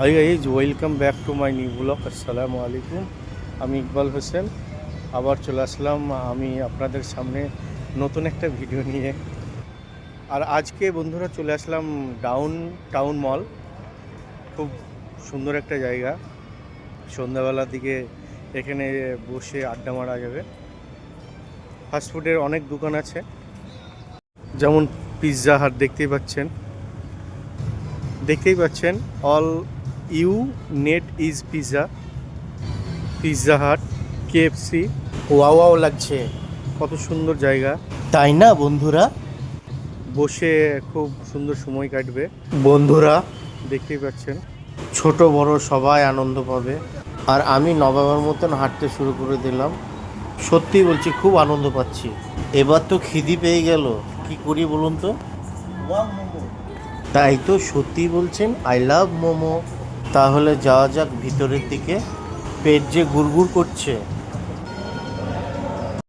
Hi guys, welcome back to my new blog. আসসালামু আলাইকুম। আমি ইকবাল হোসেন আবার চলে আসলাম আমি আপনাদের সামনে নতুন একটা ভিডিও নিয়ে। আর আজকে বন্ধুরা চলে আসলাম টাউন মল। খুব সুন্দর একটা জায়গা। সন্ধ্যাবেলার দিকে এখানে বসে আড্ডা মারা যাবে। ফাস্টফুডের অনেক দোকান আছে, যেমন পিৎজা হাট দেখতেই পাচ্ছেন all you need is Pizza Hut, KFC. Wow লাগছে, কত সুন্দর জায়গা, তাই না বন্ধুরা? বসে খুব সুন্দর সময় কাটবে বন্ধুরা। দেখতেই পাচ্ছেন ছোট বড় সবাই আনন্দ পাবে। আর আমি নবাবের মতন হাঁটতে শুরু করে দিলাম। সত্যি বলছি, খুব আনন্দ পাচ্ছি। এবার তো খিদি পেয়ে গেল, কি করি বলুন তো? তাই তো, সত্যি বলছেন, আই লাভ মোমো। তাহলে যাওয়া যাক ভিতরের দিকে। পেট যে গুড়গুড় করছে।